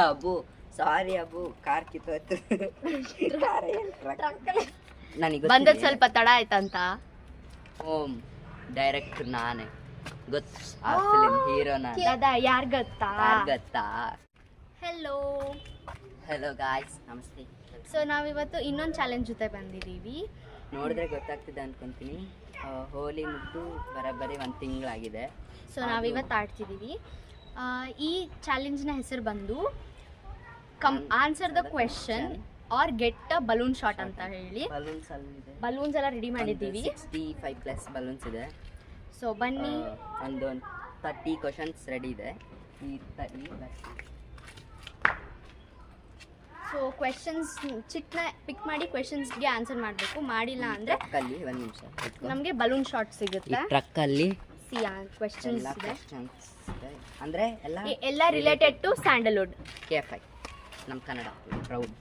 ಅಬು ಸಾರಿ Abu, car ಕಿತ್ತೋಯ್ತು. ನನಗೆ ಬಂದದ್ ಸ್ವಲ್ಪ ತಡ ಆಯ್ತಂತ. ಓಮ್ ಡೈರೆಕ್ಟರ್ ನಾನೇ, ಗೊತ್ತು ಆ ಫಿಲ್ಮ್ ಹೀರೋ ನಾನು. ದಾದಾ ಯಾರ್ ಗೊತ್ತಾ? ಗೊತ್ತಾ? ಹೆಲೋ ಹಲೋ ಗಾಯ್ಸ್, ನಮಸ್ತೆ. ಸೊ ನಾವಿವತ್ತು ಇನ್ನೊಂದು ಚಾಲೆಂಜ್ ಜೊತೆ ಬಂದಿದ್ದೀವಿ. ನೋಡಿದ್ರೆ ಗೊತ್ತಾಗ್ತಿದೆ ಅನ್ಕೊಂತೀನಿ. ಹೋಲಿ ಮುಗ್ದು ಬರೋಬ್ಬರಿ 1 ತಿಂಗಳಾಗಿದೆ. ಸೊ ನಾವಿವತ್ತು ಆಡ್ತಿದ್ದೀವಿ. ಈ ಚಾಲೆಂಜ್ನ ಹೆಸರು ಬಂದು answer the question or get a balloon shot ಅಂತ ಹೇಳಿ. ಬಲೂನ್ಸ್ ಎಲ್ಲ ರೆಡಿ ಮಾಡಿದ್ದೀವಿ. 65 ಪ್ಲಸ್ ಬಲೂನ್ಸ್ ಇದೆ. ಸೊ ಬನ್ನಿ, ಒಂದು 30 ಕ್ವಶನ್ಸ್ ರೆಡಿ ಇದೆ. ಸೊ ಕ್ವೆಶನ್ಸ್ ಚಿಟ್ನ ಪಿಕ್ ಮಾಡಿ ಕ್ವೆಶನ್ಸ್ಗೆ ಆನ್ಸರ್ ಮಾಡಬೇಕು. ಮಾಡಿಲ್ಲ ಅಂದರೆ ಟ್ರಕ್ಕಲ್ಲಿ 1 ನಿಮಿಷ ನಮಗೆ ಬಲೂನ್ ಶಾಟ್ ಸಿಗುತ್ತೆ. ಟ್ರಕ್ಕಲ್ಲಿ ಕ್ವೆಶನ್ಸ್ ಇದೆ ಅಂದರೆ ಎಲ್ಲ ರಿಲೇಟೆಡ್ ಟು ಸ್ಯಾಂಡಲ್ವುಡ್. KFI ನಮ್ಮ ಕನ್ನಡ ಪ್ರೌಡ್.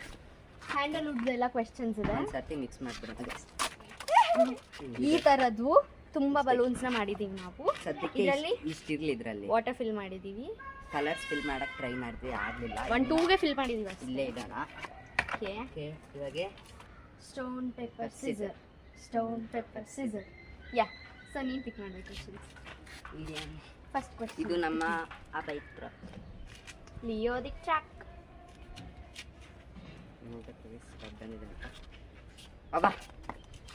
ಸ್ಯಾಂಡಲ್ವುಡ್ ಎಲ್ಲ ಕ್ವೆಶನ್ಸ್ ಇದೆ. ಒಂದು ಸರ್ತಿ ಮಿಕ್ಸ್ ಮಾಡ್ಬಿಡೋಣ. ಈ ಥರದ್ದು ತುಂಬ ಬಲೂನ್ಸ್ನ ಮಾಡಿದ್ದೀವಿ ನಾವು. ಸದ್ಯಕ್ಕೆ ಇದರಲ್ಲಿ ಇಷ್ಟಿರಲಿ. ಇದರಲ್ಲಿ ವಾಟರ್ ಫಿಲ್ ಮಾಡಿದ್ದೀವಿ. ಕಲರ್ಸ್ ಫಿಲ್ ಮಾಡಕ್ಕೆ ಟ್ರೈ ಮಾಡಿದ್ವಿ, ಆಗಲಿಲ್ಲ. 1 2ಗೆ ಫಿಲ್ ಮಾಡಿದ್ದೀವಿ ಅಷ್ಟೇ. ಇಲ್ಲೇ ಇಡೋಣ. ಓಕೆ, ಇವಾಗೆ stone paper scissor, stone paper scissor. Yeah, so ನೀನು ಪಿಕ್ ಮಾಡಬೇಕು ಕ್ವೆಶನ್ಸ್. ಫಸ್ಟ್ ಕ್ವೆಶನ್, ಇದು ನಮ್ಮ ಅಪೈತ್ರ ಲಿಯೋ ದಿ ಟ್ರ್ಯಾಕ್. ಅಬ್ಬಾ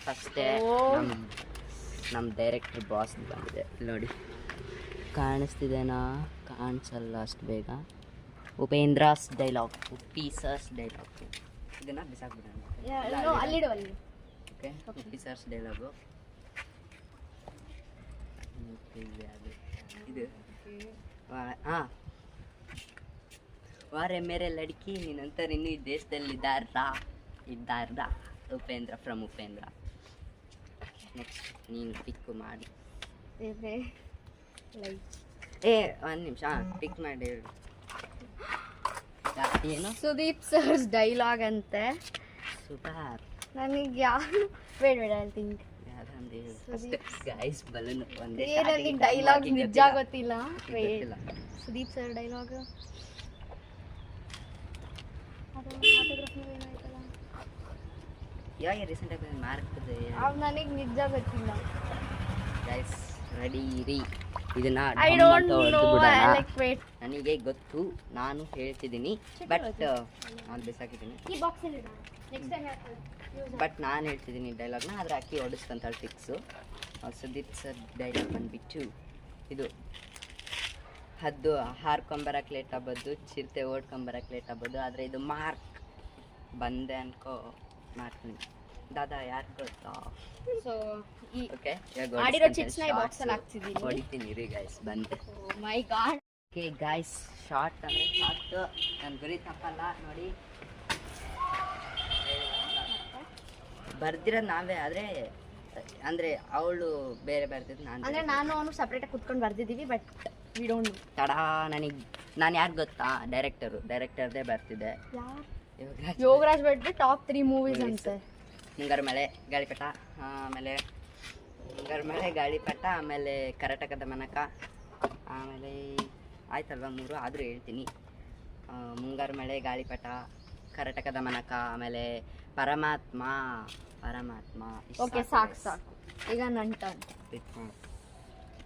ಫಸ್ಟೇ ನಮ್ಮ ಡೈರೆಕ್ಟರ್ ಬಾಸ್ ಬಂದಿದೆ ನೋಡಿ. ಕಾಣಿಸ್ತಿದೆನಾ? ಕಾಣಿಸಲ್ಲ ಅಷ್ಟು ಬೇಗ. ಉಪೇಂದ್ರಾಸ್ ಡೈಲಾಗ್, ಉಪ್ಪಿ ಸರ್ಸ್ ಡೈಲಾಗ್. ಇದನ್ನು ಬಿಸಾಕ್ಬಿಡೋಣ. ಅಲ್ಲಿಡು ಅಲ್ಲಿ. ಓಕೆ, ಉಪ್ಪಿ ಸರ್ಸ್ ಡೈಲಾಗು ಇದು. ಹಾಂ, ವಾರೆ ಮೇರೆ ಲಡ್ಕಿ ನೀನಂತರ ಇನ್ನೂ ಈ ದೇಶದಲ್ಲಿ ಇದ್ದಾರ್ದ. ಉಪೇಂದ್ರ ಫ್ರಮ್ ಉಪೇಂದ್ರ. ನೆಕ್ಸ್ಟ್ ನೀನು ಪಿಕ್ ಮಾಡಿ. ಏ 1 ನಿಮಿಷ ಪಿಕ್ ಮಾಡಿ ಹೇಳು. ಏನು? ಸುದೀಪ್ ಸರ್ಸ್ ಡೈಲಾಗ್ ಅಂತೆ. ಸೂಪರ್. ನನಗೆ ಯಾರು ಬೇಡ ಐ ಥಿಂಕ್ ಗೈಸ್ ಬಲೂನ್ ಒಂದೇ. ನನಗೆ ಡೈಲಾಗ್ ನಿಜ ಗೊತ್ತಿಲ್ಲ. ಸುದೀಪ್ ಸರ್ ಡೈಲಾಗ್ ಯಾವಾಗ ರೀಸೆಂಟಾಗಿ ಮಾರ್ಕ್ದೆ ನನಗೆ ನಿಜ ಗೊತ್ತಿಲ್ಲ. ಗೈಸ್ ರೆಡಿ ಇರಿ. ಇದನ್ನ ಐ ಡೋಂಟ್ ನೋ. ನನಗೆ ಗೊತ್ತು, ನಾನು ಹೇಳ್ತಿದ್ದೀನಿ, ಬಟ್ ನಾನು ಬಿಸಾಕಿದ್ದೀನಿ. ಈ ಬಾಕ್ಸಲ್ಲಿ ನೆಕ್ಸ್ಟ್ ಟೈಮ್ ಬಟ್ ನಾನು ಹೇಳ್ತಿದ್ದೀನಿ ಡೈಲಾಗ್ನ, ಆದರೆ ಅಕ್ಕಿ ಹೊಡಿಸ್ಕೊಂತಾಳೆ ಫಿಕ್ಸು. ಸುದೀಪ್ ಸರ್ ಡೈಲಾಗ್ ಬಂದುಬಿಟ್ಟು ಇದು: ಹದ್ದು ಹಾರ್ಕೊಂಬರಕ್ಕೆ ಲೇಟ್ ಆಗ್ಬೋದು, ಚಿರತೆ ಓಡ್ಕೊಂಬರಕ್ಕೆ ಲೇಟ್ ಆಗ್ಬೋದು, ಆದರೆ ಇದು ಮಾರ್ಕ್ ಬಂದೆ ಅನ್ಕೋ ಮಾಡ್ತೀನಿ. ದಾದಾ ಯಾರು ಗೊತ್ತಾ? ಸೊ ಈ ಓಕೆ, ಆಡಿರೋ ಚಿಪ್ಸ್ನ ಈ ಬಾಕ್ಸಲ್ಲಿ ಹಾಕ್ತಿದ್ದೀನಿ. ಹೊಡಿತೀನಿ ರೀ ಗೈಸ್, ಬಂದೆ. ಓ ಮೈ ಗಾಡ್. ಓಕೆ ಗೈಸ್, ಶಾರ್ಟ್ ಅಂದರೆ ಶಾರ್ಟು. ನನ್ನ ಗುರಿ ತಪ್ಪಲ್ಲ ನೋಡಿ. ಬರ್ದಿರೋದು ನಾವೇ, ಆದರೆ ಅಂದರೆ ಅವಳು ಬೇರೆ ಬರ್ತಿದ್ದು ನಾನು. ಅಂದರೆ ನಾನು ಅವನು ಸಪ್ರೇಟಾಗಿ ಕುತ್ಕೊಂಡು ಬರ್ದಿದ್ದೀವಿ, ಬಟ್ ವಿ ಡೋಂಟ್ ನೋ. ತಡ ನಾನು ಯಾರು ಗೊತ್ತಾ? ಡೈರೆಕ್ಟರ್ದೇ ಬರ್ತಿದ್ದೆ. ಯೋಗರಾಜ್ ಭಟ್ರು ಟಾಪ್ 3 ಮೂವೀಸ್ ಅಂತೆ. ಮುಂಗಾರು ಮಳೆ, ಗಾಳಿಪಟ, ಆಮೇಲೆ ಮುಂಗಾರು ಮಳೆ, ಗಾಳಿಪಟ, ಆಮೇಲೆ ಕರ್ನಾಟಕದ ಮನಕ, ಆಮೇಲೆ ಆಯ್ತಲ್ವ 3, ಆದರೂ ಹೇಳ್ತೀನಿ. ಮುಂಗಾರು ಮಳೆ, ಗಾಳಿಪಟ, ಕರ್ನಾಟಕದ ಮನಕ, ಆಮೇಲೆ ಪರಮಾತ್ಮ. ಓಕೆ, ಸಾಕು. ಈಗ ನನ್ನ ಟರ್ನ್.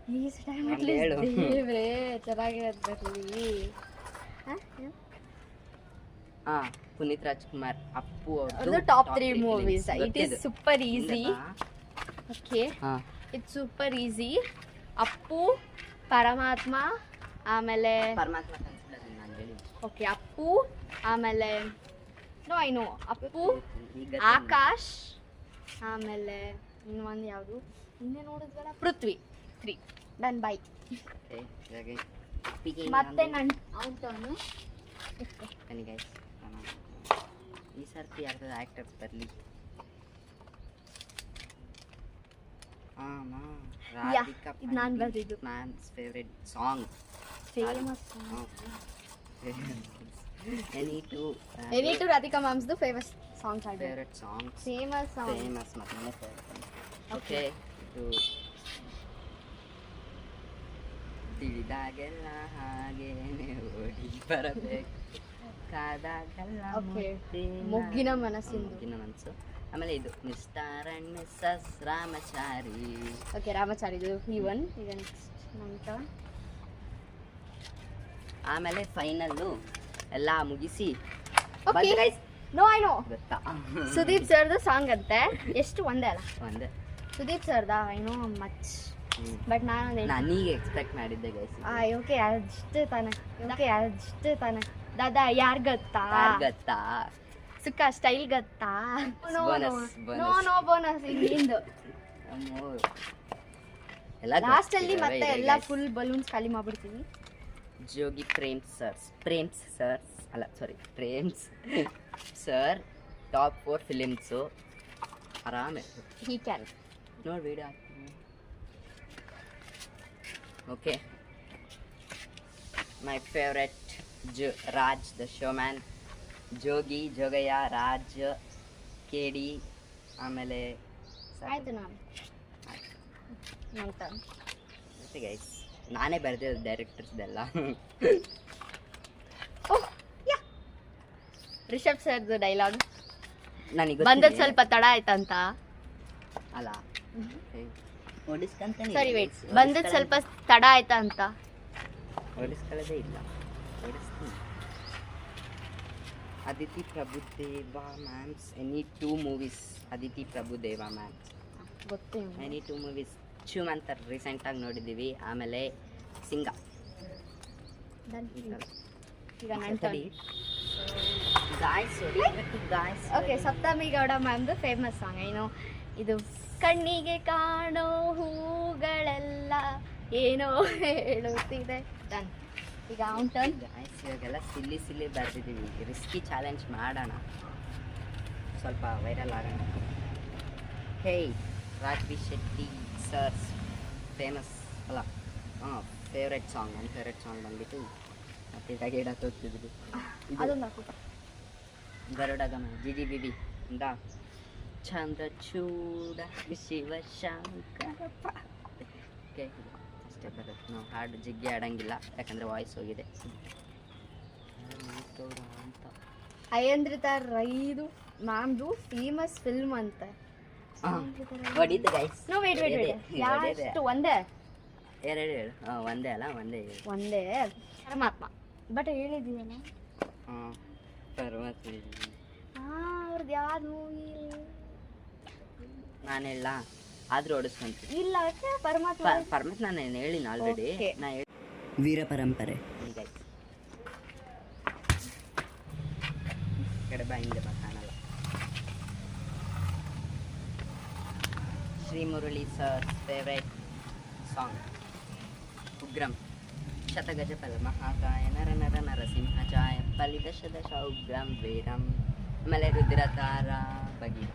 ಪ್ಲೀಸ್ ಟೈಮ್ ಹೇಳು. ದೇವ್ರೇ, ಚೆನ್ನಾಗಿರೋದು ಬರಲಿ. ಪುನೀತ್ ರಾಜ್ಕುಮಾರ್, ಅಪ್ಪು ಅವ್ರದ್ದು top 3 movies. It is super easy. Okay, it's super easy. Appu, Paramathma, ಆಮೇಲೆ ಪರಮಾತ್ಮ. ಓಕೆ, ಅಪ್ಪು, ಆಮೇಲೆ no I know, Appu, Aakash, ಆಮೇಲೆ ಇನ್ನೊಂದು ಯಾವುದು ಇನ್ನೇ ನೋಡಿದ್ವಲ್ಲ, ಪೃಥ್ವಿ. 3 ಡನ್. ಬೈ. ಮತ್ತೆ ನನ್ನ ಔಟನ್ನು ಈ ಸರ್ತಿ ಯಾರ್ದು ಆ್ಯಕ್ಟರ್ ಬರಲಿ. ಇದು ನಾನು ಬರ್ದಿದ್ದು. Ma'am's favourite song. Famous any two Radhika ಮ್ಯಾಮ್ಸ್ದು ಫೇಮಸ್ ಸಾಂಗ್ಸ್ ಆಗಿದೆ. Favourite song, famous song. Famous ಮತ್ತೆ ಫೇವ್ರೆಟ್. ಓಕೆ, ಇದು ತಿಳಿದಾಗೆಲ್ಲ ಹಾಗೇನೆ ಓಡಿ ಬರಬೇಕು. ಬೇಕಾದಾಗಲ್ಲ Okay. ಮುತ್ತಿನ ಮೊಗ್ಗಿನ ಮನಸ್ಸಿಂದು. ಮೊಗ್ಗಿನ ಮನಸ್ಸು. ಆಮೇಲೆ ಇದು mister and missus Ramachari. Okay ರಾಮಚಾರಿದು ಈ ಒನ್. ಈಗ ನೆಕ್ಸ್ಟ್ ನಂತರ ಆಮೇಲೆ ಫೈನಲ್ಲು ಎಲ್ಲ ಮುಗಿಸಿ ಓಕೆ ಬಂದೆ guys. ನೋ ಐ ನೋ ಗೊತ್ತಾ ಸುದೀಪ್ ಸರ್ದು ಸಾಂಗ್ ಅಂತೆ. ಎಷ್ಟು ಒಂದೇ ಅಲ್ಲ ಒಂದೇ. ಸುದೀಪ್ ಸರ್ದ ಐ ನೋ ಮಚ್ ಬಟ್ ನಾನು ನನಗೆ ಎಕ್ಸ್ಪೆಕ್ಟ್ ಮಾಡಿದ್ದೆ ಗೈಸ್. ಓಕೆ ಅಷ್ಟೇ ತಾನೆ. ಓಕೆ ಅಷ್ಟೇ ತಾನೆ. ದಾದಾ ಯಾರ್ ಗೊತ್ತಾ ಗೊತ್ತಾ ಸುಕ್ಕ ಸ್ಟೈಲ್ ಗೊತ್ತಾ? No Bonus, no bonus. No bonus ಇಂದು ಅಮ್ಮೋ. ಎಲ್ಲ ಲಾಸ್ಟ್ ಅಲ್ಲಿ ಗೊತ್ತಿದೆ ಮತ್ತೆ ಇದೆ ಎಲ್ಲ guys. ಫುಲ್ ಬಲೂನ್ಸ್ ಖಾಲಿ ಮಾಡ್ಬಿಡ್ತೀವಿ. ಜೋಗಿ ಪ್ರೇಮ್ಸ್ ಸರ್ಸ್ ಅಲ್ಲ sorry Prem's sir top 4 films ಆರಾಮೆ ಹಿ ಕ್ಯಾನ್ ನೋಡಿ ವಿಡಿಯೋ ಹಾಕ್ತೀನಿ. Okay my favourite Raj the showman, Jogi Jogayya, Raj, Kedi, ಆಮೇಲೆ ಆಯ್ತು ನಾನು ನೋಡ್ತಾ ಮತ್ತೆ ಗೈಸ್ ನಾನೇ ಬರೆದಿದ್ದು ಡೈರೆಕ್ಟರ್ಸ್ದೆಲ್ಲ. ಓಹ್ ಯಾ ರಿಷಬ್ ಸರ್ದು ಡೈಲಾಗ್ ನನಗೆ ಬಂದದ್ ಸ್ವಲ್ಪ ತಡ ಆಯ್ತಂತ. ಅಲ್ಲ ಓಡಿಸ್ಕೊಂತಾನೆ ಸರಿ ವೇಟ್ ಬಂದದ್ ಸ್ವಲ್ಪ ತಡ ಆಯ್ತಾ ಅಂತ. ಓಡಿಸ್ಕೊಳ್ಳೋದೇ ಇಲ್ಲ, ಓಡಿಸ್ತೀನಿ. Aditi Prabhudeva ma'am's any 2 movies. Aditi Prabhudeva ma'am's ಗೊತ್ತೇ ಎನಿ 2 ಮೂವೀಸ್. ಚೂಮ್ ಅಂತ ರೀಸೆಂಟಾಗಿ ನೋಡಿದ್ದೀವಿ. ಆಮೇಲೆ ಸಿಂಗ. ಈಗ ನನ್ನ turn. Guys okay Saptami Gowda ಮ್ಯಾಮ್ದು ಫೇಮಸ್ ಸಾಂಗ್ ಏನು ಇದು? ಕಣ್ಣಿಗೆ ಕಾಣೋ ಹೂಗಳೆಲ್ಲ ಏನೋ ಹೇಳುತ್ತಿದೆ. ಡನ್. ಈಗ ಅವ್ನ ಟರ್ನ್. ಗಾಯ್ಸ್ ಇವಾಗೆಲ್ಲ ಸಿಲ್ಲಿ ಬರ್ದಿದ್ದೀವಿ. ರಿಸ್ಕಿ ಚಾಲೆಂಜ್ ಮಾಡೋಣ, ಸ್ವಲ್ಪ ವೈರಲ್ ಆಗೋಣ. ಹೇಯ್ ರಾಜ್ಬಿ ಶೆಟ್ಟಿ ಸರ್ಸ್ ಫೇಮಸ್ ಅಲ್ಲ ಫೇವ್ರೆಟ್ ಸಾಂಗ್. ನನ್ನ ಫೇವ್ರೆಟ್ ಸಾಂಗ್ ಬಂದ್ಬಿಟ್ಟು ಮತ್ತೆ ಇದಾಗ ಹೇಳಕ್ಕೆ ಹೋಗ್ತಿದ್ವಿ ಅದೊಂದು ಹಾಕು. ಗರುಡಗಮ ಜಿಜಿ ಬಿಬಿ ಇಂದ ಚಂದ್ರ ಚೂಡ ಶಿವಶಂಕರಪ್ಪ. ಓಕೆ ಅಷ್ಟೇ ಬರುತ್ತೆ. ನಾವು ಹಾಡು ಜಿಗ್ಗಿ ಆಡಂಗಿಲ್ಲ ಯಾಕಂದರೆ ವಾಯ್ಸ್ ಹೋಗಿದೆ ಅಂತ. ಅಯಂದ್ರಿತ ರೈದು ಮ್ಯಾಮ್ದು ಫೇಮಸ್ ಫಿಲ್ಮ್ ಅಂತೆ. ಹೊಡಿತು guys. No wait wait wait ಯಾಷ್ಟು ಒಂದೇ ಎರಡು ಹೇಳು. ಒಂದೇ ಅಲ್ಲ ಒಂದೇ ಹೇಳು. ಒಂದೇ ಪರಮಾತ್ಮ ಬಟ್ ಹೇಳಿದ್ದೀನಲ್ಲ. ಹಾಂ ಪರಮಾತ್ಮ. ಅವ್ರದ್ದು ಯಾವ್ದು ಮೂವಿ ನಾನು ಹೇಳ ಆದರೂ ಓಡಿಸ್ಕೊಂತೀನಿ. ಇಲ್ಲ ಪರಮಾತ್ಮ ಪರಮಾತ್ಮ ನಾನು ಹೇಳಿನ ಆಲ್ರೆಡಿ. Okay. ನಾ ವೀರ ಪರಂಪರೆ ಈಗ ಕಡೆ ಬಾ ಹಿಂದೆ ಬಾ ಕಾಣಲ್ಲ. Sri Murali sir favourite song Ugramm. ಶತಗಜ ಫಲ ಮಹಾಕಾಯ ನರ ನರ ನರಸಿಂಹಚಾಯ ಫಲಿದಶ ದಶ ಉಗ್ರಂ ವೀರಂ. ಆಮೇಲೆ ರುದ್ರತಾರ ಬಗಿ.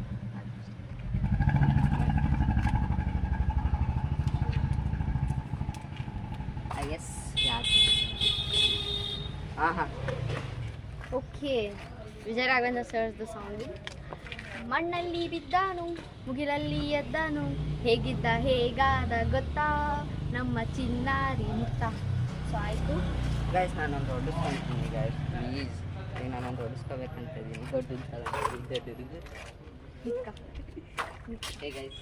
ಎಸ್ ಯಾರು ಹಾಂ ಹಾಂ ಓಕೆ ವಿಜಯ ರಾಘವೇಂದ್ರ ಸರ್ದು ಸಾಂಗ್. ಮಣ್ಣಲ್ಲಿ ಬಿದ್ದಾನು ಮುಗಿಲಲ್ಲಿ ಎದ್ದಾನು ಹೇಗಿದ್ದ ಹೇಗಾದ ಗೊತ್ತಾ ನಮ್ಮ ಚಿನ್ನಾರಿ ಮುತ್ತ. ಸೊ ಆಯಿತು ಗೈಸ್ ನಾನೊಂದು ಹೊಡಿಸ್ಕೊಂತೀನಿ ಗೈಸ್ ಪ್ಲೀಸ್. ನಾನೊಂದು ಹೊಡಿಸ್ಕೋಬೇಕಂತ ಇದ್ದೀನಿ. ದೊಡ್ಡದು ಹೇ ಗೈಸ್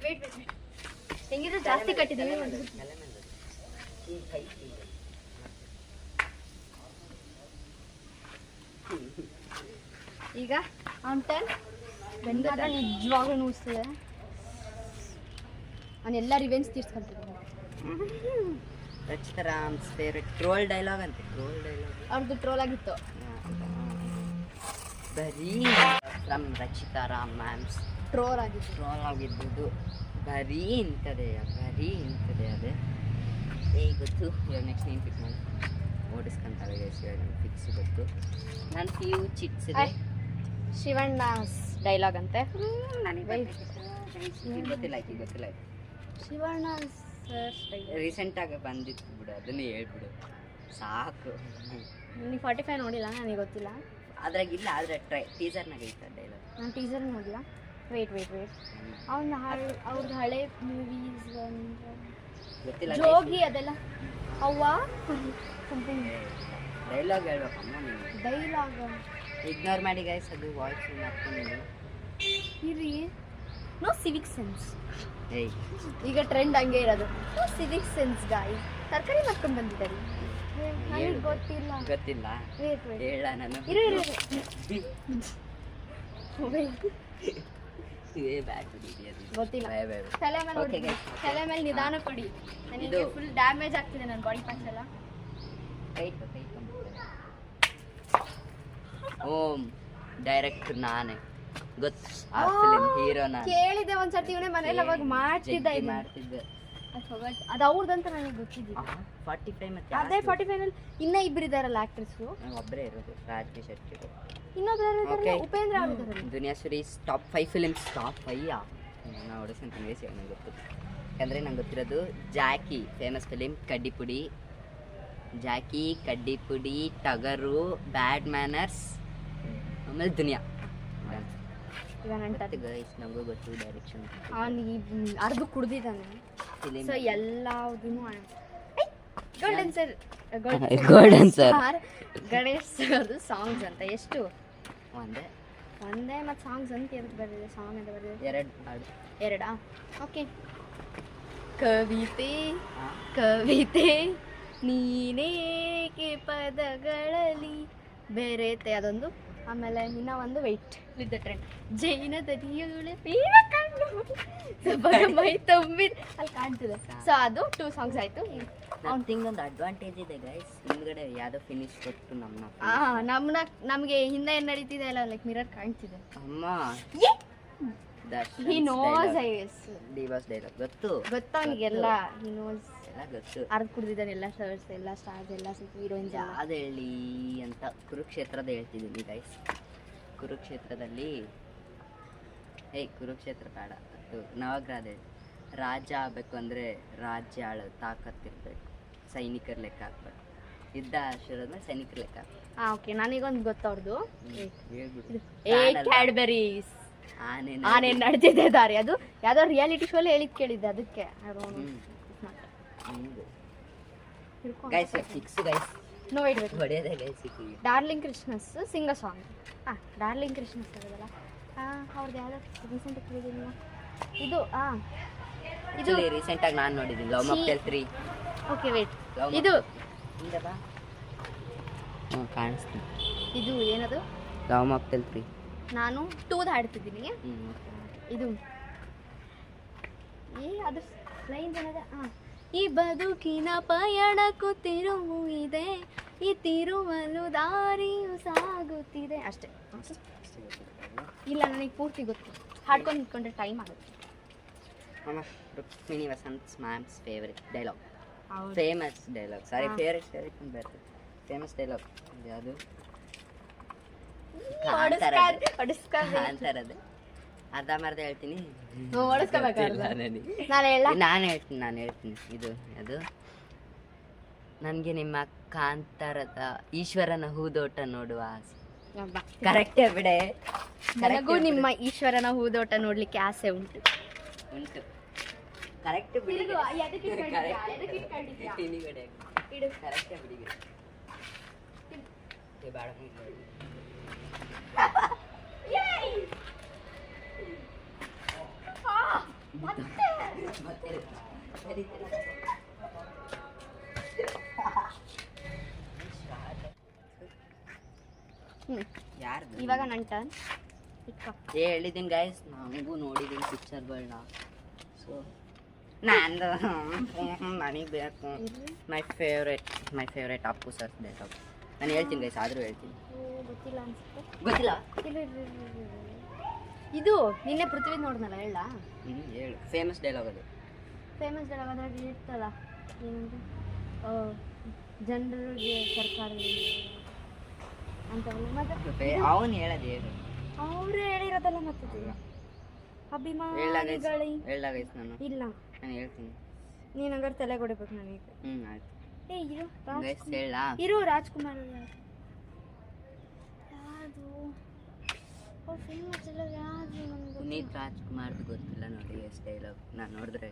ವೇಟ್ ವೇಟ್ ಹೆಂಗಿದ್ರೆ ಜಾಸ್ತಿ ಕಟ್ಟಿದ್ದೀವಿ. ಈಗ ಅವ್ನ ಟರ್ನ್. ಬೆನ್ನು ಮಾತ್ರ ನಿಜವಾಗ್ಲೂ ನೋಯಿಸ್ತಿದೆ. ಅವನ್ನೆಲ್ಲ ರಿವೆಂಜ್ ತೀರ್ಸ್ಕೊಂತಿದ್ದೀನಿ. Rachita Ram's favourite troll dialogue ಅಂತೆ. ಟ್ರೋಲ್ ಡೈಲಾಗ್ ಅವ್ರದ್ದು ಟ್ರೋಲ್ ಆಗಿತ್ತು. ಬರೀ from Rachita Ram ma'am's troll ಆಗಿತ್ತು. ಟ್ರೋಲ್ ಆಗಿದ್ದು ಬರೀ ಇಂಥದೇ ಅದೇ. ಗೊತ್ತು ಇವಾಗ ನೆಕ್ಸ್ಟ್ ನೀನು ಪಿಕ್ ಮಾಡಿ ಓಡಿಸ್ಕೊಂತಾಳೆ ಗೈಸ್. ಇವಾಗ ನನಗೆ ಫಿಕ್ಸ್ ಗೊತ್ತು. ನಾನು ಫ್ಯೂ ಚಿಟ್ಸ್ ಇದೆ. ಶಿವಣ್ಣ ಡೈಲಾಗ್ ಅಂತೆ. ನನಗೆ ಗೊತ್ತಿಲ್ಲ ಶಿವಣ್ಣ ಸರ್ ರೀಸೆಂಟಾಗಿ ಬಂದಿತ್ತು ಬಿಡು, ಅದನ್ನೇ ಹೇಳ್ಬಿಡು ಸಾಕು. ನೀವು 45 ನೋಡಿಲ್ಲ, ನನಗೆ ಗೊತ್ತಿಲ್ಲ. ಅದ್ರಾಗಿಲ್ಲ, ಆದರೆ ಟೀಸರ್ನಾಗ ಐತೆ ಡೈಲಾಗ್. ನಾನು ಟೀಸರ್ ನೋಡಿಲ್ಲ. ವೇಟ್ ಅವ್ರದ್ದು ಹಳೆ ಮೂವೀಸ್ ಗೊತ್ತಿಲ್ಲ ಜೋಗಿ ಅದೆಲ್ಲ ಅವ್ವ ಸಮಥಿಂಗ್ ಡೈಲಾಗ್ ಹೇಳ್ಬೇಕಮ್ಮ ನೀವು. ಡೈಲಾಗ್ ಇಗ್ನೋರ್ ಮಾಡಿ ಗೈಸ್, ಅದು ವಾಯ್ಸ್ ಹಾಕ್ಕೊಂಡಿದ್ದೀನಿ. ಇರಿ ನೋ ಸಿವಿಕ್ ಸೆನ್ಸ್. ಏಯ್ ಈಗ ಟ್ರೆಂಡ್ ಹಂಗೆ ಇರೋದು ನೋ ಸಿವಿಕ್ ಸೆನ್ಸ್ ಗಾಯ್ಸ್. ತರಕಾರಿ ಮಾಡ್ಕೊಂಡು ಬಂದಿದ್ದಾರೆ, ನನಗೆ ಗೊತ್ತಿಲ್ಲ. ಗೊತ್ತಿಲ್ಲ ವೇಟ್ ಹೇಳ ನಾನು. ಇರು ಗೊತ್ತಿಲ್ಲ. ತಲೆ ಮೇಲೆ Okay, guys. ತಲೆ ಮೇಲೆ ನಿಧಾನ ಕೊಡಿ, ನನಗೆ ಇದು- ಫುಲ್ ಡ್ಯಾಮೇಜ್ ಆಗ್ತಿದೆ ನನ್ನ ಬಾಡಿ ಪಾರ್ಟ್ಸ್ ಎಲ್ಲ. ಓಂ ಡೈರೆಕ್ಟರ್ ನಾನೇ, ಗೊತ್ತು ಆ ಫಿಲ್ಮ್ ಹೀರೋ ನಾನು. ಕೇಳಿದೆ ಒಂದ್ಸರ್ತಿ ಇವನೇ ಮನೇಲಿ ಅವಾಗ ಮಾಡ್ತಿದ್ದ ಜಗ್ಗಿ ಇದು. ಮಾಡ್ತಿದ್ದೆ. ಅದು ಅವ್ರದಂತ ನನಗೆ ಗೊತ್ತಿದ್ದಿಲ್ಲ. 45 ಮತ್ತೆ ಅದೇ 45 ಅಲ್ಲಿ ಇನ್ನ ಇಬ್ರು ಇದಾರಲ್ಲ ಆಕ್ಟ್ರೆಸ್. ಒಬ್ಬರೇ ಇರೋದು, ರಾಜ್ಕಿ ಶೆಟ್ಟಿ. ಇನ್ನೊಬ್ರು ಯಾರು ಇದಾರಲ್ಲ? Okay. ಉಪೇಂದ್ರ ಅವ್ರು ಇದಾರಲ್ಲ. ದುನಿಯಾ ಸುರೀಸ್ ಟಾಪ್ 5 ಫಿಲಿಮ್ಸ್. ಟಾಪ್ 5 ನಾವು ಹೊಡಿಸ್ಕೊಂತ ನಂಗೆ ಗೊತ್ತು. ಯಾಕಂದರೆ ನಂಗೆ ಗೊತ್ತಿರೋದು ಜಾಕಿ, ಫೇಮಸ್ ಫಿಲಿಮ್, ಕಡ್ಡಿಪುಡಿ, ಜಾಕಿ, ಕಡ್ಡಿಪುಡಿ, ಟಗರು, ಬ್ಯಾಡ್ ಮ್ಯಾನರ್ಸ್, ಆಮೇಲೆ ದುನಿಯಾ. ಈಗ ನಂಟರ್ ಗೈಸ್ ನಮಗೂ ಗೊತ್ತು ಡೈರೆಕ್ಷನ್ ಅವನಿಗೆ ಅರ್ಧ ಕುಡ್ದಿದ್ದಾನೆ. ಫಿಲಿಮ್. ಸೊ ಎಲ್ಲದೂ golden sir golden sir Ganesh ಸರ್ದು ಸಾಂಗ್ಸ್ ಅಂತ ಎಷ್ಟು ಒಂದೇ ಮತ್ತು ಸಾಂಗ್ಸ್ ಅಂತ ಎದಕ್ಕೆ ಬರೆದಿದೆ? ಸಾಂಗ್ ಅಂತ ಬರೆದಿದೆ 2 ಹಾಡು. ಎರಡಾ? ಓಕೆ. ಕವಿತೆ ನೀನೇಕೆ ಪದಗಳಲ್ಲಿ ಬೆರೆತೆ ಅದೊಂದು. ಆಮೇಲೆ ಇನ್ನೂ ಒಂದು ವೆಯ್ಟ್ ವಿತ್ ದ ಟ್ರೆಂಡ್, ಜೈನ ದನಿಯುಳೆ ಪೀನ ಕಣ್ಣು ಮೈ ತುಂಬಿದ ಅಲ್ಲಿ ಕಾಣ್ತಿದೆ. ಸೊ ಅದು 2 ಸಾಂಗ್ಸ್ ಆಯಿತು. ನಮ್ಗೆ ಒಂದು ಅಡ್ವಾಂಟೇಜ್ ಇದೆ ಗೈಸ್, ಹಿಂದ್ಗಡೆ ಯಾವುದೋ ಫಿನಿಶ್ ಕೊಟ್ಟು ನಮಗೆ ಹಿಂದೆ ಏನು ನಡೀತಿದೆ ಅಲ್ಲ, ಲೈಕ್ ಮಿರರ್ ಕಾಣ್ತಿದೆ. ಅಮ್ಮ ಹಿ ನೋಸ್ ಡಿವಾಸ್ ಡೈಲಾಗ್ ಗೊತ್ತು, ಗೊತ್ತವನಿಗೆಲ್ಲ. ಹಿ ನೋಸ್ ಎಲ್ಲ ಗೊತ್ತು. ಅರ್ಧ ಕುಡ್ದಿದ್ದಾನೆ ಎಲ್ಲ ಸರ್ಸ್ ಎಲ್ಲ ಸ್ಟಾರ್ಸ್ ಎಲ್ಲ ಹೀರೋಯಿನ್ಸ್ ಎಲ್ಲ. ಯಾವ್ದು ಹೇಳಿ ಅಂತ ಕುರುಕ್ಷೇತ್ರದ ಹೇಳ್ತಿದ್ದೀನಿ ಗೈಸ್. ಕುರುಕ್ಷೇತ್ರದಲ್ಲಿ ಕುರುಕ್ಷೇತ್ರ ಬೇಡ, ಅದು ನವಗ್ರಹ ಹೇಳಿ. ರಾಜ ಆಗಬೇಕು ಅಂದರೆ ರಾಜ್ಯ ಆಳೋ ತಾಕತ್ತಿರ್ಬೇಕು, ಸೈನಿಕರ ಲೆಕ್ಕ ಹಾಕ್ಬೇಕು. ಯುದ್ಧ ಶುರುವಾದ್ಮೇಲೆ ಸೈನಿಕರ ಲೆಕ್ಕ ಹಾಕ್ಬೇಕು. ಓಕೆ, ನನಗೊಂದು ಗೊತ್ತವ್ರದ್ದು. ಹೇಳ್ಬಿಡು. ಕ್ಯಾಡ್ಬರೀಸ್ ಆನೆ ಆನೆ ನಡೆದಿದೆ ದಾರಿ, ಅದು ಯಾವ್ದೋ ರಿಯಾಲಿಟಿ ಶೋಲಿ ಹೇಳಿದ್ ಕೇಳಿದ್ದೆ, ಅದಕ್ಕೆ ಗೈಸ್ ಫಿಕ್ಸ್ ಗೈಸ್, ನೋ ಇಡ್ಬೇಕು. ಹೊಡೆಯೋದೇ guys. Darling Krishna's Singa song. Darling Krishna's ಇರೋದಲ್ಲ, ಅವ್ರದ್ದು ಯಾವ್ದು ರೀಸೆಂಟ್ ಕೇಳಿದ್ದೀನಿ ಇದು. ಇದು ರೀಸೆಂಟಾಗಿ ನಾನು ನೋಡಿದ್ದೀನಿ, ಲವ್ ಮಾಕ್ಟೇಲ್ 3. ಓಕೆ ವೇಟ್, ಇದು ಕಾಣಿಸ್ತೀನಿ. ಇದು ಏನದು? ಲವ್ ಮಾಕ್ಟೇಲ್ 3 ನಾನು 2 ಹಾಡ್ತಿದ್ದೀನಿ. ಇದು ಅದು ಲೈನ್ ಏನದ? ಈ ಬದುಕಿನ ಪಯಣಕ್ಕೂ ತಿರುವು ಇದೆ, ಈ ತಿರುವಲು ದಾರಿಯು ಸಾಗುತ್ತಿದೆ. ಅಷ್ಟೇ. ಇಲ್ಲ, ನನಗೆ ಪೂರ್ತಿ ಗೊತ್ತು, ಹಾಡ್ಕೊಂಡು ನಿಂತ್ಕೊಂಡ್ರೆ ಟೈಮ್ ಆಗುತ್ತೆ. Rukmini Vasanth ma'am's favourite dialogue, famous dialogue, sorry favourite ಅಂತ ಬರ್ತದೆ. ಫೇಮಸ್ ಡೈಲಾಗ್ ಯಾವುದು? ಅಂತಾರದು ಅರ್ಧಂಬರ್ಧ ಹೇಳ್ತೀನಿ, ನಾನು ಹೇಳ್ತೀನಿ. ಇದು ಅದು ನನಗೆ ನಿಮ್ಮ ಕಾಂತಾರದ ಈಶ್ವರನ ಹೂದೋಟ ನೋಡುವ ಆಸೆ. ಕರೆಕ್ಟೇ ಬಿಡೆ, ನನಗೂ ನಿಮ್ಮ ಈಶ್ವರನ ಹೂದೋಟ ನೋಡ್ಲಿಕ್ಕೆ ಆಸೆ ಉಂಟು. ಕರೆಕ್ಟ್ ಬಿಡಿ, ಕರೆಕ್ಟೇ ಬಿಡಿ. ಇವಾಗ ನನ್ನ ಟರ್ನ್. ಹೇಳಿದ್ದೀನಿ ಗೈಸ್, ನನಗೂ ನೋಡಿದ್ದೀನಿ ಪಿಕ್ಚರ್ಗಳನ್ನ. ಸೊ ನನಗೆ ಬೇಕು my favourite Appu sir dialogue. ನಾನು ಹೇಳ್ತೀನಿ ಗೈಸ್, ಆದರೂ ಹೇಳ್ತೀನಿ. ಗೊತ್ತಿಲ್ಲ ಅನ್ಸುತ್ತೆ. ಗೊತ್ತಿಲ್ಲ. ಇದು ನಿನ್ನೆ ಪೃಥ್ವಿ ನೋಡ್ನಲ್ಲ, ಹೇಳ. ಹೇಳು. ಫೇಮಸ್ ಡೈಲಾಗ್ ಅದು. ಫೇಮಸ್ ಡೈಲಾಗ್ ಅದ್ರಾಗ ಇರ್ತಲ್ಲ, ಏನಂದ್ರೆ ಜನರಿಗೆ ಸರ್ಕಾರದಿಂದ ಅಂತವಲ್ಲ. ಮತ್ತೆ ಅವನು ಹೇಳೋದು ಹೇಳು. ಅವರೇ ಹೇಳಿರೋದಲ್ಲ ಮತ್ತೆ. ಅಭಿಮಾನಿಗಳೇ ಹೇಳ ಗೈಸ್. ಇಲ್ಲ, ನಾನು ಹೇಳ್ತೀನಿ. ನೀನು ಹಂಗಾರೆ ತಲೆ ಕೊಡಬೇಕು ನನಗೆ. ಆಯ್ತು. ಇರು ರಾಜ್ಕುಮಾರ್. ಯಾವುದು ಫೇಮಸ್ ಇಲ್ಲ ಯಾವುದು ನನಗೆ ಪುನೀತ್ ರಾಜ್ಕುಮಾರ್ದು ಗೊತ್ತಿಲ್ಲ ನೋಡಿ ಎಷ್ಟು ಡೈಲಾಗ್ ನಾನು ನೋಡಿದ್ರೆ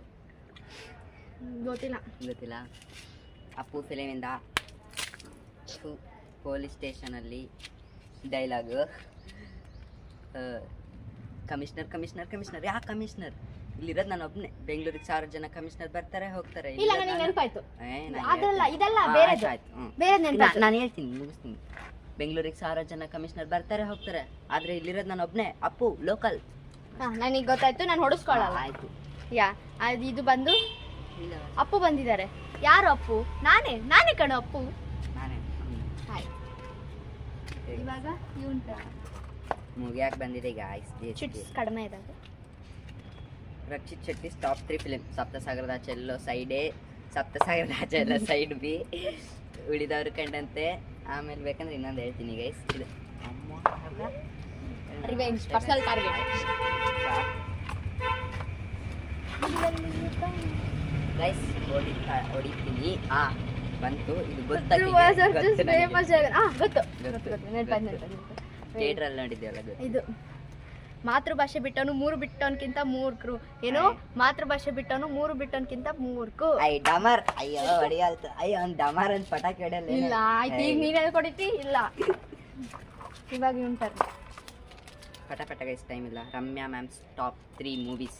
ಗೊತ್ತಿಲ್ಲ. ಗೊತ್ತಿಲ್ಲ. ಅಪ್ಪು ಫಿಲಿಮಿಂದ ಪೊಲೀಸ್ ಸ್ಟೇಷನಲ್ಲಿ dialogue, commissioner commissioner commissioner yeah commissioner, ಇಲ್ಲಿರೋದು ನಾನು ಒಬ್ಬನೇ, ಬೆಂಗಳೂರಿಗೆ 1000 ಜನ ಕಮಿಷನರ್ ಬರ್ತಾರೆ ಹೋಗ್ತಾರೆ. ಇಲ್ಲ ನನಗೆ ನೆನಪಾಯ್ತು. ಏ, ನಾನ್ ಅದಲ್ಲ ಹೇಳ್ತೀನಿ. ಇದಲ್ಲ ಹಾ, ಬೇರೆ ಆಯ್ತು, ಹ್ಮ್. ಬೇರೆ ನೆನಪಾಯ್ತು. ನಾನು ಹೇಳ್ತೀನಿ, ಮುಗಿಸ್ತೀನಿ. ಬೆಂಗಳೂರಿಗೆ 1000 ಜನ ಕಮಿಷನರ್ ಬರ್ತಾರೆ ಹೋಗ್ತಾರೆ, ಆದ್ರೆ ಇಲ್ಲಿರೋದು ನಾನು ಒಬ್ಬನೇ, ಅಪ್ಪು ಲೋಕಲ್. ನನಗೆ ಗೊತ್ತಾಯ್ತು, ನಾನು ಹೊಡಿಸ್ಕೊಳ್ಳಲ್ಲ. ಆಯ್ತು. ಯಾ ಅದು ಇದು ಬಂದು ಇಲ್ಲ, ಅಪ್ಪು ಬಂದಿದ್ದಾರೆ. ಯಾರು ಅಪ್ಪು? ನಾನೇ ಕಣೋ ಅಪ್ಪು. ನಾನೇ. ಹಾಯ್. ಇವಾಗ ಇವಂಟ ಮುಗಿಯಾಕೆ ಬಂದಿದೆ ಗಾಯ್ಸ್. ಚಿಟ್ಸ್ ಕಡಿಮೆ ಇದ್ದಾವೆ. Rakshit Shetty top 3 film. ಸಪ್ತಸಾಗರದ ಆಚೆ ಎಲ್ಲೋ ಸೈಡೇ, ಸಪ್ತಸಾಗರದ ಆಚೆ ಎಲ್ಲ ಸೈಡ್ ಬಿ, ಉಳಿದವರು ಕಂಡಂತೆ. ಆಮೇಲೆ ಬೇಕಂದ್ರೆ ಇನ್ನೊಂದು ಹೇಳ್ತೀನಿ ಗೈಸ್. ಇದು ರಿವೆಂಜ್ ಪರ್ಸನಲ್ ಟಾರ್ಗೆಟ್. ಗೈಸ್ ಹೊಡಿತೀನಿ. ಬಂತು. ಇದು ಗೊತ್ತು. ಥಿಯೇಟ್ರಲ್ಲಿ ನೋಡಿದ್ದೇವಲ್ಲ, ಗೊತ್ತು. ಇದು ಮಾತೃಭಾಷೆ ಬಿಟ್ಟವನು 3 ಬಿಟ್ಟವನ್ಕಿಂತ ಮೂರ್ಖರು. ಏನು ಮಾತೃಭಾಷೆ ಬಿಟ್ಟವನು 3 ಬಿಟ್ಟವನ್ಕಿಂತ ಮೂರ್ಖು. ಡಮರ್. ಅಯ್ಯೋ ಹೊಡಿಯಲ್ತು. ಅಯ್ಯೋ ಅವ್ನು ಡಮರ್ ಅಂತ ಪಟಾಕಿ ಹೊಡೆಯಲ್ಲ. ಇಲ್ಲ ಆಯ್ತು, ಈಗ ನೀನೇ ಕೊಡಿತಿ. ಇಲ್ಲ ಇವಾಗ ಉಂಟಾರ ಪಟ ಪಟ ಗೈಸ್, ಟೈಮ್ ಇಲ್ಲ. Ramya ma'ams top 3 movies.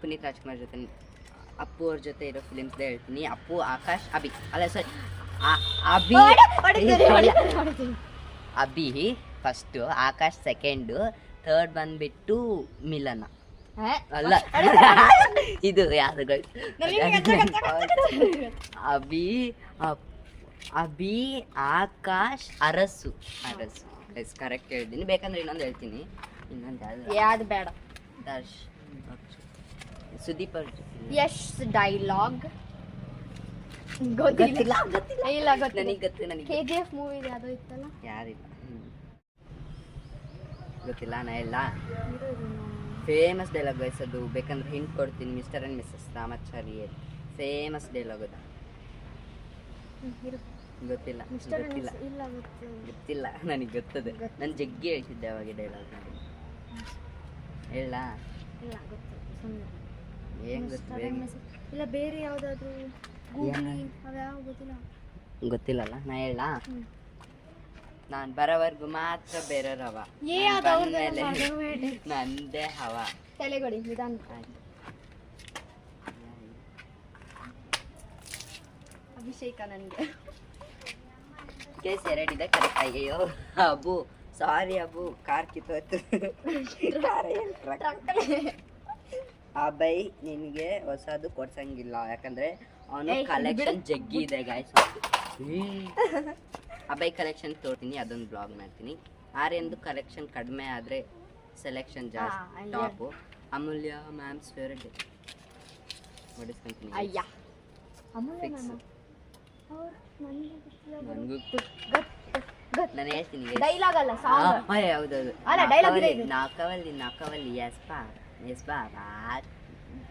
Puneeth Rajkumar ಜೊತೆ, ಅಪ್ಪು ಅವ್ರ ಜೊತೆ ಇರೋ ಫಿಲಿಮ್ಸ್ದೇ ಹೇಳ್ತೀನಿ. ಅಪ್ಪು, ಆಕಾಶ್, ಅಭಿ. ಅಲ್ಲ ಸರಿ, Abhi first, Akash second, third ಬಂದ್ಬಿಟ್ಟು ಮಿಲನ. ಅಲ್ಲ ಇದು ಯಾರು ಅಭಿ ಆಕಾಶ್ ಅರಸು. ಎಸ್ ಕರೆಕ್ಟ್ ಹೇಳ್ತೀನಿ. ಬೇಕಂದ್ರೆ ಇನ್ನೊಂದು ಹೇಳ್ತೀನಿ. ಇನ್ನೊಂದು ಯಾವ್ದು ಬೇಡ. ಸುದೀಪ್ ಅವ್ರ ಯಶ್ ಡೈಲಾಗ್ ಗೊತ್ತಿಲ್ಲ. ಇಲ್ಲ ನನಗೆ ಗೊತ್ತು. ನನಗೆ KGF ಮೂವಿ ಯಾವ್ದೋ ಇತ್ತಲ್ಲ, ಯಾರಿಲ್ಲ, ಗೊತ್ತಿಲ್ಲ. ನಾ ಎಲ್ಲ ಫೇಮಸ್ ಡೈಲಾಗ್ ವಯಸ್ಸದು. ಬೇಕಂದ್ರೆ ಹಿಂಟ್ ಕೊಡ್ತೀನಿ. Mister and Mrs Ramachari famous dialogue ಅದು. ಗೊತ್ತಿಲ್ಲ ಗೊತ್ತಿಲ್ಲ ನನಗೆ ಗೊತ್ತದೆ. ನಾನು ಜಗ್ಗಿ ಹೇಳ್ತಿದ್ದೆ ಅವಾಗ ಡೈಲಾಗ್. ಹೇಳ ಏನು ಇಲ್ಲ ಬೇರೆ ಯಾವ್ದಾದ್ರು ಗೊತ್ತಿಲ್ಲಲ್ಲ. ನಾ ಹೇಳ, ನಾನು ಬರೋವರೆಗೂ ಮಾತ್ರ ಬೇರೆಯವ್ರ ಹವ, ನಂದೇ ಹವ. ತಲೆಗೊಡಿ ನಿಧಾನ. ಅಭಿಷೇಕ ನನಗೆ ಕೇಸ್ 2 ಇದೆ ಕರೆಕ್ಟ್. ಅಯ್ಯೋ ಅಬ್ಬು, ಸಾರಿ ಅಬ್ಬು, ಕಾರ್ ಕಿತ್ತೋಯ್ತು. ಅಭಯ್ ನಿನಗೆ ಹೊಸದು ಕೊಡ್ಸಂಗಿಲ್ಲ, ಯಾಕಂದ್ರೆ ಅವನು ಕಲೆಕ್ಷನ್ ಜಗ್ಗಿ ಇದೆ ಗಾಯ್ಸ್. ಅಭಯ್ ಕಲೆಕ್ಷನ್ ತೋರ್ತೀನಿ, ಅದೊಂದು ಬ್ಲಾಗ್ ಮಾಡ್ತೀನಿ. ಆರ್ಯಂದು ಕಲೆಕ್ಷನ್ ಕಡಿಮೆ ಆದರೆ ಸೆಲೆಕ್ಷನ್ ಜಾಸ್ತಿ. ಟಾಪು ಅಮೂಲ್ಯ ಮ್ಯಾಮ್ಸ್ ಫೇವ್ರೆಟ್ ಹೊಡಿಸ್ಕೊಂತೀನಿ. ಅಯ್ಯ ಫಿಕ್ಸ್. ನನಗೂ ನಾನು ಹೇಳ್ತೀನಿ ಡೈಲಾಗ್ ಅಲ್ಲ, ಸಾಂಗ್. ಹೌದೌದು. ಅಲ್ಲ ಡೈಲಾಗ್ ಇದೆ ಇದು. ನಾಕವಲ್ಲಿ ಎಸ್ ಬಾ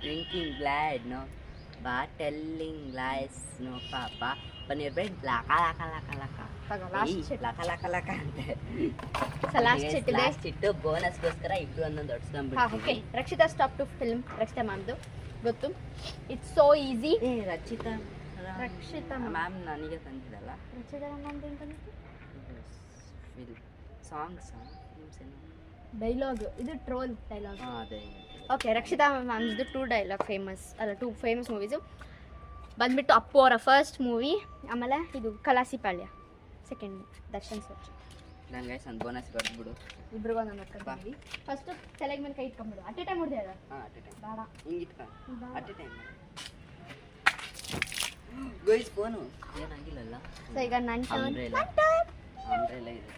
ಡ್ರಿಂಕಿಂಗ್ ಬ್ಲಡ್ ನೋ ಬಾ telling lies no papa paneer bread ಲಾಕ ಲಾಕ ಲಾಕ ಲಾಕ ಲಾಕ ಲಾಕ ಲಾಕ ಅಂತೆ. ಲಾಸ್ಟ್ ಇಟ್ಟು ಬೋನಸ್ಗೋಸ್ಕರ ಇಟ್ಟು ಅನ್ನೊಂದು ಹೊಡ್ಸ್ಕೊಂಡ್ಬಿಟ್ಟು. Rakshita stop two film. Rakshita ಮ್ಯಾಮ್ದು ಗೊತ್ತು. It's so easy. Rakshita ma'am ನನಗೆ ತಂದಿದ್ದಲ್ಲ. ರಕ್ಷಿತಾ ಮ್ಯಾಮ್ದು ಏನು ತಂದಿದ್ದು? Songs dialogue. ಇದು ಟ್ರೋಲ್ ಡೈಲಾಗ್. ಅದೇ. ಓಕೆ, ರಕ್ಷಿತಾ ಮ್ಯಾಮ್ದು 2 ಡೈಲಾಗ್ ಫೇಮಸ್, ಅಲ್ಲ 2 ಫೇಮಸ್ ಮೂವೀಸು ಬಂದ್ಬಿಟ್ಟು ಅಪ್ಪು ಅವರ ಫಸ್ಟ್ ಮೂವಿ, ಆಮೇಲೆ ಇದು ಕಲಾಸಿಪಾಳ್ಯ ಸೆಕೆಂಡ್ ದರ್ಶನ್ ಸರ್. ನಾನು ಗೈಸ್ ಒಂದು ಬೋನಸ್ ಕೊಟ್ಬಿಡು ಇಬ್ರಿಗೂ ಒಂದು ನೋಡ್ಕೊಂಡು. ಫಸ್ಟ್ ತಲೆಗೆ ಮೇಲೆ ಕೈ ಇಟ್ಕೊಂಡ್ಬಿಡು. ಅಟ್ ಎ ಟೈಮ್ ಹೊಡೆದ ಬೇಡ. ಹಿಂಗೆ ಇಟ್ಕೊಂಡು at a time guys. Phone ಏನಾಗಿಲ್ಲಲ್ಲ. ಸೊ ಈಗ ನನ್ನ ಅಂಬ್ರೆಲಾ ಇದೆ.